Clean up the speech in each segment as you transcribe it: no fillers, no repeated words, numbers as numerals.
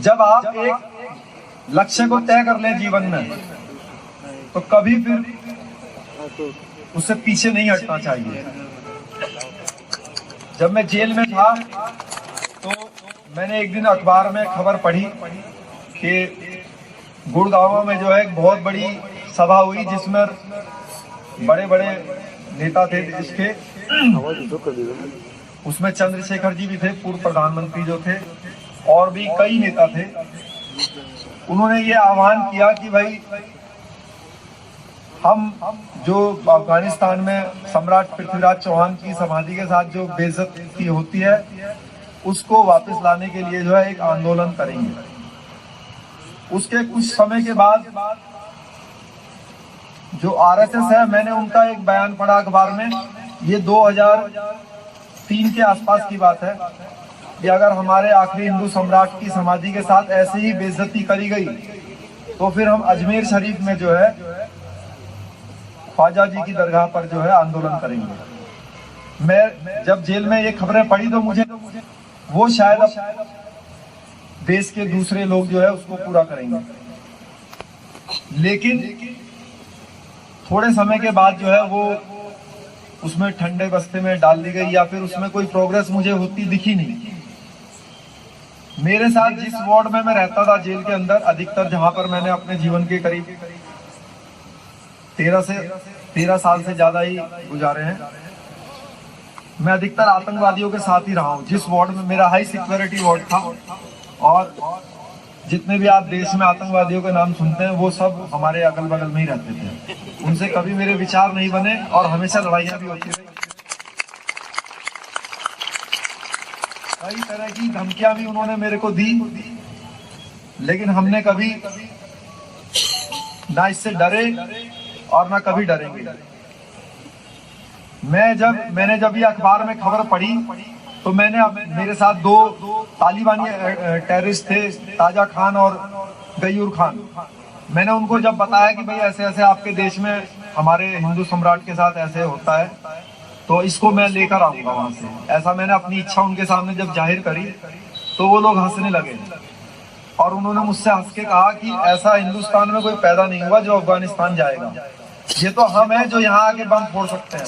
जब आप एक लक्ष्य को तय कर लें जीवन में तो कभी फिर उससे पीछे नहीं हटना चाहिए। जब मैं जेल में था तो मैंने एक दिन अखबार में खबर पढ़ी कि गुड़गांव में जो है एक बहुत बड़ी सभा हुई जिसमें बड़े बड़े नेता थे देश के। उसमें चंद्रशेखर जी भी थे, पूर्व प्रधानमंत्री जो थे, और भी कई नेता थे। उन्होंने ये आह्वान किया कि भाई हम जो अफगानिस्तान में सम्राट पृथ्वीराज चौहान की समाधि के साथ जो बेइज्जती होती है उसको वापस लाने के लिए जो है एक आंदोलन करेंगे। उसके कुछ समय के बाद जो आरएसएस है, मैंने उनका एक बयान पढ़ा अखबार में, ये 2003 के आसपास की बात है, कि अगर हमारे आखिरी हिंदू सम्राट की समाधि के साथ ऐसे ही बेइज्जती करी गई तो फिर हम अजमेर शरीफ में जो है ख्वाजा जी की दरगाह पर जो है आंदोलन करेंगे। मैं जब जेल में ये खबरें पढ़ी तो मुझे वो शायद अब देश के दूसरे लोग जो है उसको पूरा करेंगे, लेकिन थोड़े समय के बाद जो है वो उसमें ठंडे बस्ते में डाल दी गई या फिर उसमें कोई प्रोग्रेस मुझे होती दिखी नहीं। मेरे साथ जिस वार्ड में मैं रहता था जेल के अंदर, अधिकतर जहां पर मैंने अपने जीवन के करीब 13 साल से ज्यादा ही गुजारे हैं, मैं अधिकतर आतंकवादियों के साथ ही रहा हूं। जिस वार्ड में मेरा हाई सिक्योरिटी वार्ड था, और जितने भी आप देश में आतंकवादियों के नाम सुनते हैं वो सब हमारे अगल बगल में ही रहते थे। उनसे कभी मेरे विचार नहीं बने और हमेशा लड़ाइयां भी होती रही। कई तरह की धमकियां भी उन्होंने मेरे को दी, लेकिन हमने कभी ना इससे डरे और ना कभी डरेंगे। मैंने जब ये अखबार में खबर पढ़ी तो मेरे साथ 2 तालिबानी टेररिस्ट थे, ताजा खान और गयूर खान। मैंने उनको जब बताया कि भाई ऐसे ऐसे आपके देश में हमारे हिंदू सम्राट के साथ ऐसे होता है तो इसको मैं लेकर आऊंगा वहां से, ऐसा मैंने अपनी इच्छा उनके सामने जब जाहिर करी तो वो लोग हंसने लगे और उन्होंने मुझसे हंस के कहा कि ऐसा हिंदुस्तान में कोई पैदा नहीं हुआ जो अफगानिस्तान जाएगा, ये तो हम हैं जो यहाँ आके बम फोड़ सकते हैं।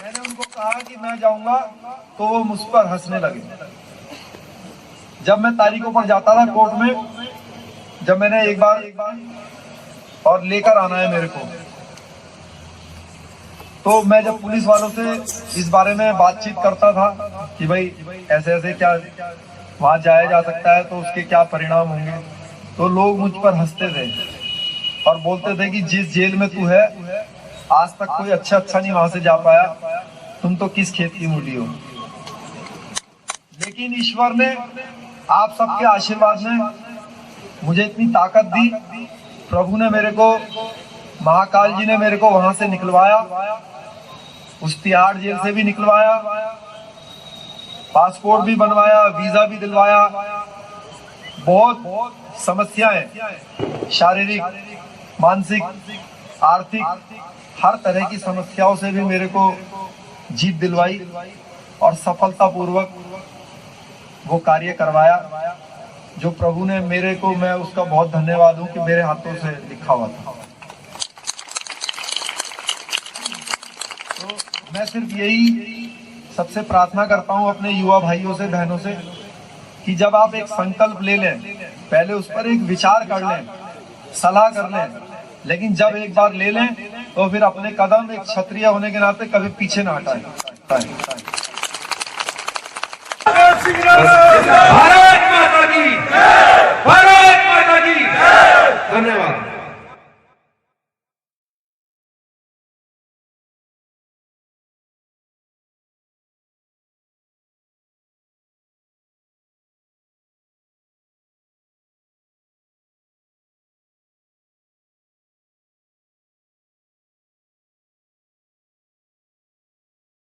मैंने उनको कहा कि मैं जाऊंगा तो वो मुझ पर हंसने लगे। जब मैं तारीखों पर जाता था कोर्ट में, जब मैंने एक बार और लेकर आना है मेरे को, तो मैं जब पुलिस वालों से इस बारे में बातचीत करता था कि भाई ऐसे ऐसे क्या वहां जाया जा सकता है तो उसके क्या परिणाम होंगे, तो लोग मुझ पर हंसते थे और बोलते थे कि जिस जेल में तू है आज तक कोई अच्छा नहीं वहां से जा पाया, तुम तो किस खेत की मूली हो। लेकिन ईश्वर ने, आप सबके आशीर्वाद ने मुझे इतनी ताकत दी, प्रभु ने मेरे को, महाकाल जी ने मेरे को वहां से निकलवाया, उस तिहाड़ जेल से भी निकलवाया, पासपोर्ट भी बनवाया, वीजा भी दिलवाया। बहुत समस्याएं, शारीरिक, मानसिक, आर्थिक, हर तरह की समस्याओं से भी मेरे को जीत दिलवाई और सफलतापूर्वक वो कार्य करवाया जो प्रभु ने मेरे को, मैं उसका बहुत धन्यवाद हूं कि मेरे हाथों से लिखा हुआ था। तो मैं सिर्फ यही सबसे प्रार्थना करता हूं अपने युवा भाइयों से, बहनों से, कि जब आप एक संकल्प ले लें, पहले उस पर एक विचार कर लें, सलाह कर लें, लेकिन जब एक बार ले लें तो फिर अपने कदम एक क्षत्रिय होने के नाते कभी पीछे ना हटाएं।